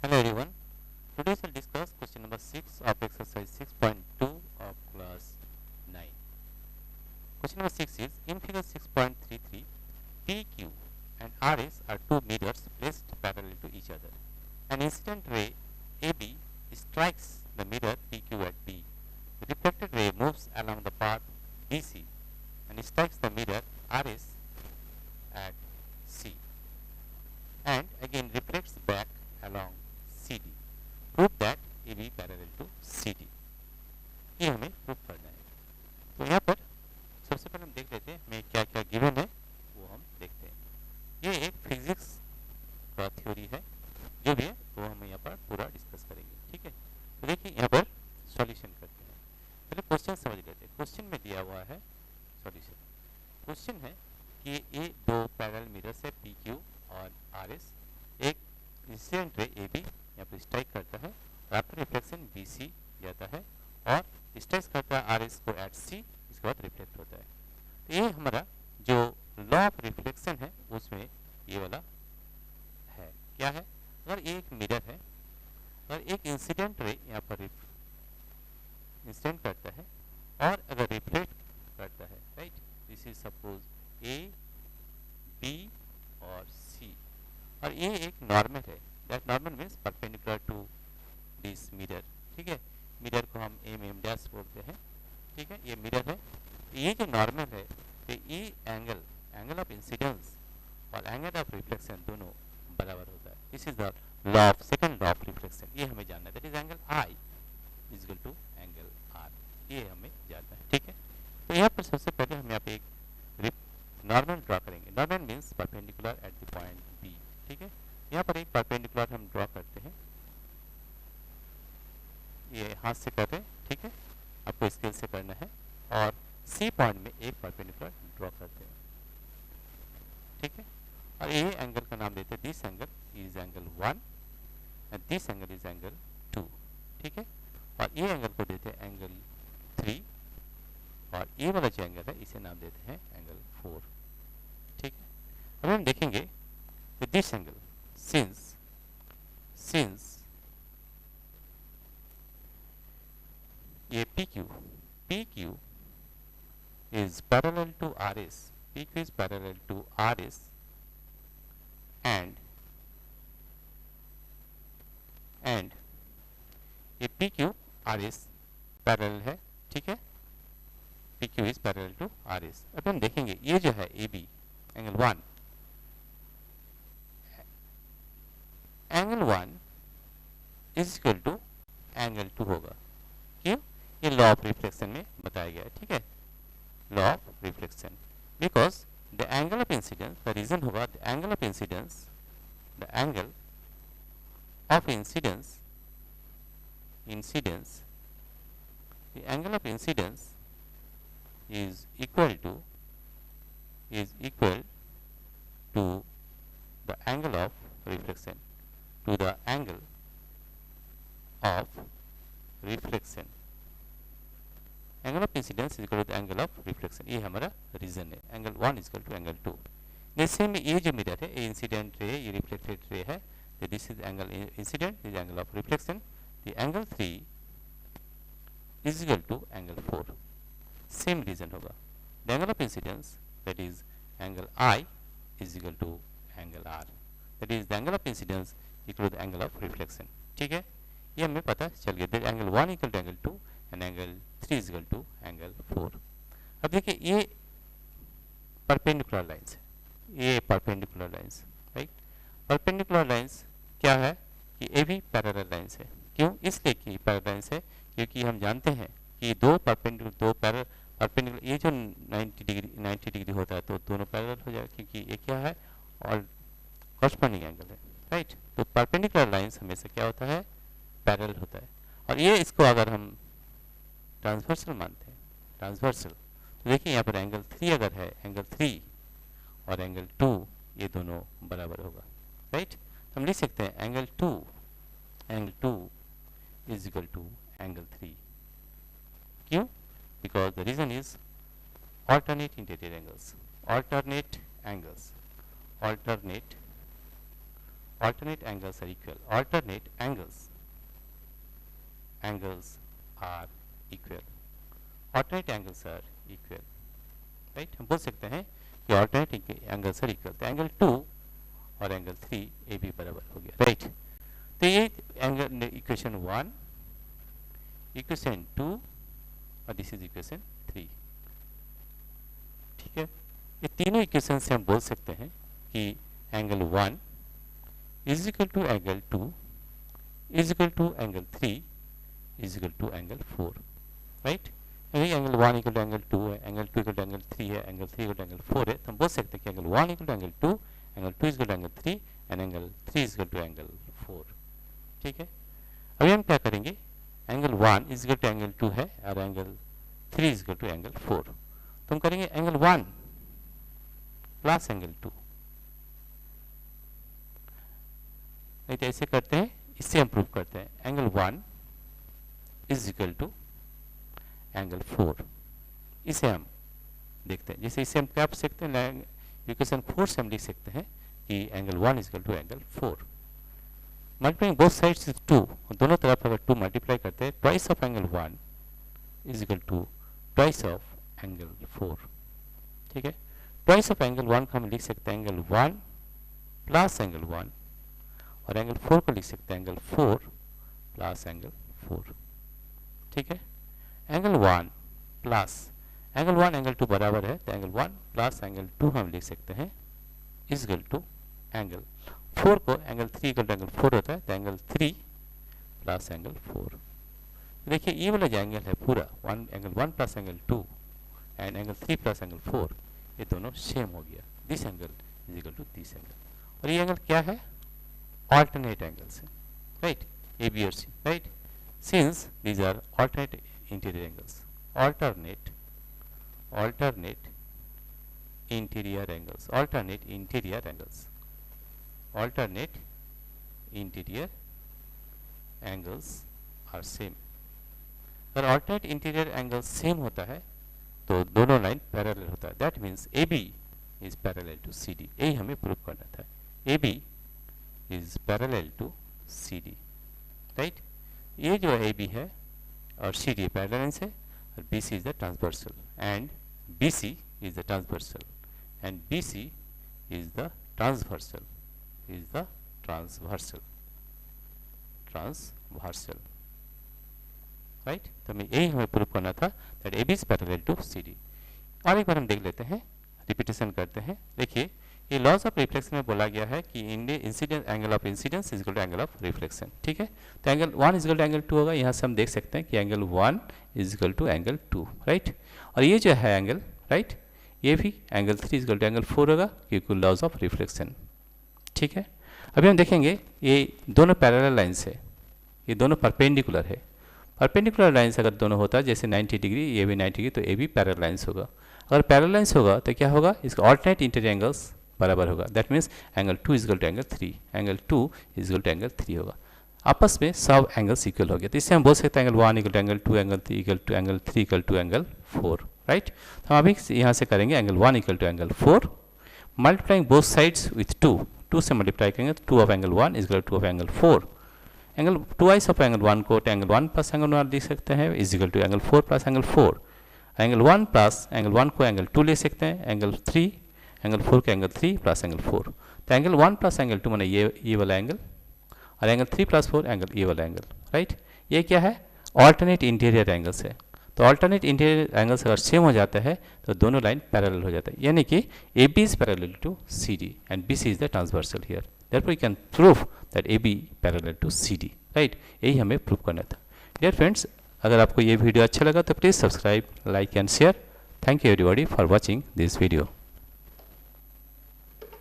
Hello everyone. Today we'll discuss question number 6 of exercise 6.2 of class 9. Question number 6 is in figure 6.33 PQ and RS are two mirrors placed parallel to each other. An incident ray AB strikes the mirror PQ at B. The reflected ray moves along the path BC and strikes the mirror RS at C and again reflects back along CD. Prove that A B parallel to C D, ये हमें prove करना है। तो यहाँ पर सबसे पहले हम देख लेते हैं हमें क्या क्या गिवन है, वो हम देखते हैं। ये एक फिजिक्स का थ्योरी है, जो भी है वो हम यहाँ पर पूरा डिस्कस करेंगे। ठीक है, तो देखिए यहाँ पर सॉल्यूशन करते हैं। पहले क्वेश्चन समझ लेते हैं। क्वेश्चन में दिया हुआ है सॉल्यूशन। क्वेश्चन है कि ये दो पैरेलल मिरर्स है पी क्यू और आर एस, एक इंसिडेंट रे ए बी यहाँ पर स्ट्राइक करता है और आफ्टर रिफ्लेक्शन बी सी जाता है और स्ट्राइक करता है आर एस को एट सी, इसके बाद रिफ्लेक्ट होता है। तो ये हमारा जो लॉ ऑफ रिफ्लेक्शन है उसमें ये वाला है। क्या है, अगर एक मिरर है और एक इंसिडेंट रे यहाँ पर इंसिडेंट करता है और अगर रिफ्लेक्ट करता है, right, this is suppose A B और सी, और ये एक नॉर्मल है। That normal means perpendicular to this mirror. ठीक है, मिरर को हम एम डैश बोलते हैं। ठीक है, ये मिरर है। ये जो नॉर्मल है तो ये एंगल ऑफ इंसिडेंस और एंगल ऑफ रिफ्लेक्शन दोनों बराबर होता है। This is the law of second law of reflection, ये हमें जानना है। That is angle I is equal to angle R, ये हमें जानना है। ठीक है, तो यहाँ पर सबसे पहले हम यहाँ पे एक नॉर्मल ड्रॉ करेंगे। Normal means perpendicular at the point B. ठीक है, यहाँ पर एक परपेंडिकुलर हम ड्रॉ करते हैं, ये हाथ से कर रहे हैं। ठीक है, आपको स्केल से करना है और सी पॉइंट में एक परपेंडिकुलर ड्रॉ करते हैं। ठीक है, और ये एंगल का नाम देते हैं, this angle is angle 1 and this angle is angle 2। ठीक है, और ये एंगल को देते हैं एंगल 3 और ये वाला जो एंगल है इसे नाम देते हैं एंगल 4। ठीक है, अब हम देखेंगे दिस एंगल since ये PQ is parallel to RS, PQ is parallel to RS and ये PQ RS पैरेलल है। ठीक है, PQ is parallel to RS। अब हम देखेंगे ये जो है AB angle 1, angle 1 is equal to angle 2 होगा। क्यों, ये लॉ ऑफ रिफ्लेक्शन में बताया गया है। ठीक है, law of reflection, because the angle of incidence, the reason होगा the angle of incidence, the angle of incidence the angle of incidence is equal to the angle of reflection, to the angle of reflection, angle of incidence is equal to the angle of reflection। ये हमारा reason है। Angle 1 is equal to angle 2। जैसे में ये जो mirror है ये incident ray, ये रिफ्लेक्टेड रे है, तो this is angle incident, this angle of reflection. The angle 3 is equal to angle 4, same reason होगा। The angle of incidence that is angle I is equal to angle R, that is the angle of incidence equal to the angle of reflection. ठीक है, ये हमें पता चल गया। That angle 1 equal to angle 2 and angle 3 is equal to angle 4। अब देखिए ये परपेंडिकुलर लाइंस है, ये perpendicular lines, right. Perpendicular lines क्या है कि ये भी पैरेलल लाइंस है। क्यों, इसलिए कि पैरेलल लाइंस है क्योंकि हम जानते हैं कि दो परपेंडिकुलर ये जो 90 डिग्री होता है तो दोनों पैरेलल हो जाएगा, क्योंकि ये क्या है और कॉरस्पॉन्डिंग एंगल है, राइट। तो परपेंडिकुलर लाइंस हमेशा क्या होता है, पैरेलल होता है। और ये इसको अगर हम ट्रांसवर्सल मानते हैं, ट्रांसवर्सल, तो देखिए यहाँ पर एंगल 3 अगर है, एंगल 3 और एंगल 2 ये दोनों बराबर होगा, राइट। हम लिख सकते हैं angle 2 is equal to angle 3। क्यों, because the reason is alternate interior angles, alternate alternate angles are equal. Alternate angles are equal. Alternate angles are equal. Right, हम बोल सकते हैं कि alternate angles are equal. तो एंगल 2 और angle 3 A B बराबर हो गया. राइट, तो ये एंगल इक्वेशन 1, इक्वेशन 2 और दिस इज इक्वेशन 3. ठीक है, ये तीनों इक्वेशन से हम बोल सकते हैं कि angle 1 is equal to angle 2 is equal to angle 3 is equal to angle 4. Right, यही एंगल 1 इक्वल टू एंगल 2 है, एंगल 2 इक्वल टू एंगल 3 है, एंगल 3 इक्वल टू एंगल 4 है. तो हम बोल सकते हैं कि angle 1 equal to angle 2, angle 2 equal to angle 3 and angle 3 equal to angle 4. ठीक है, अभी हम क्या करेंगे, angle 1 is equal to angle 2 है और angle 3 is equal to angle 4. तो हम करेंगे एंगल 1 प्लस एंगल 2. नहीं तो ऐसे करते हैं, इससे हम प्रूव करते हैं. Angle 1 is equal to angle 4. इसे हम देखते हैं, जैसे इसे हम क्या लिख सकते हैं, इक्वेशन 4 से हम लिख सकते हैं कि angle 1 is equal to angle 4. Multiplying both sides with 2, दोनों तरफ अगर 2 मल्टीप्लाई करते हैं, twice of angle 1 is equal to twice of angle 4. ठीक है, ट्वाइस ऑफ एंगल 1 को हम लिख सकते हैं एंगल 1 प्लस एंगल 1 और एंगल 4 को लिख सकते हैं एंगल 4 प्लस एंगल 4. ठीक है, एंगल 1 प्लस एंगल 1 एंगल 2 बराबर है, तो एंगल 1 प्लस एंगल 2 हम लिख सकते हैं इज इक्वल टू एंगल 4 को एंगल 3 इक्वल टू एंगल 4 होता है, तो एंगल 3 प्लस एंगल 4. देखिए ये वाला जो एंगल है पूरा angle 1 plus angle 2 and angle 3 plus angle 4, ये दोनों सेम हो गया. This angle is equal to this angle. और ये एंगल क्या है, alternate angles है. राइट, ए बी और C. Right, since these are alternate interior angles, alternate interior angles, alternate interior angles, alternate interior angles are same. अगर alternate interior angles same होता है तो दोनों लाइन पैरेलल होता है. That means A B is parallel to C D. यही हमें prove करना था, A B is parallel to C D. Right, ये जो ए बी है और सी डी पैरेलल लाइंस है और B C is the transversal and B C is the transversal and B C is the transversal right. तो हमें यही हमें प्रूव करना था that A B is parallel to C D. और एक बार हम देख लेते हैं, रिपीटेशन करते हैं. देखिए ये लॉज ऑफ रिफ्लेक्शन में बोला गया है कि incidence angle of incidence is equal to angle of reflection. ठीक है, तो angle 1 is equal to angle 2 होगा. यहाँ से हम देख सकते हैं कि angle 1 is equal to angle 2. Right, और ये जो है एंगल, राइट, ये भी angle 3 is equal to angle 4 होगा क्योंकि लॉज ऑफ रिफ्लेक्शन. ठीक है, अभी हम देखेंगे ये दोनों पैरेलल लाइन्स है, ये दोनों परपेंडिकुलर है. परपेंडिकुलर लाइन्स अगर दोनों होता है जैसे 90 डिग्री, ये भी 90 डिग्री, तो ये भी पैरेलल लाइन्स होगा. अगर पैरेलल लाइन्स होगा तो क्या होगा, इसका ऑल्टरनेट इंटीरियर एंगल्स बराबर होगा. That means angle 2 is equal to angle 3, angle 2 is equal to angle 3 होगा. आपस में सब एंगल्स इक्वल हो गया. तो इससे हम बोल सकते हैं angle 1 equal to angle 2, angle 3 equal to angle 3 equal to angle 4. Right, तो हम अभी यहाँ से करेंगे angle 1 equal to angle 4, multiplying both sides with 2 से मल्टीप्लाई करेंगे तो 2 of angle 1 is equal to 2 of angle 4. Angle twice of angle 1 को एंगल 1 प्लस एंगल 1 लिख सकते हैं is equal to angle 4 plus angle 4. Angle 1 plus angle 1 को angle 2 ले सकते हैं, एंगल 3 एंगल 4 के एंगल 3 प्लस एंगल 4. तो एंगल 1 प्लस एंगल 2 माने ये वाला एंगल और एंगल 3 प्लस 4 एंगल ये वाला एंगल. राइट, ये क्या है, ऑल्टरनेट इंटीरियर एंगल्स है. तो ऑल्टरनेट इंटीरियर एंगल्स अगर सेम हो जाता है तो दोनों लाइन पैरेलल हो जाता है, यानी कि A B is parallel to C D and B C is the transversal here. Therefore we can prove that A B parallel to C D. Right, यही हमें प्रूव करना था. डियर फ्रेंड्स, अगर आपको ये वीडियो अच्छा लगा तो please subscribe, like and share. Thank you everybody for watching this video.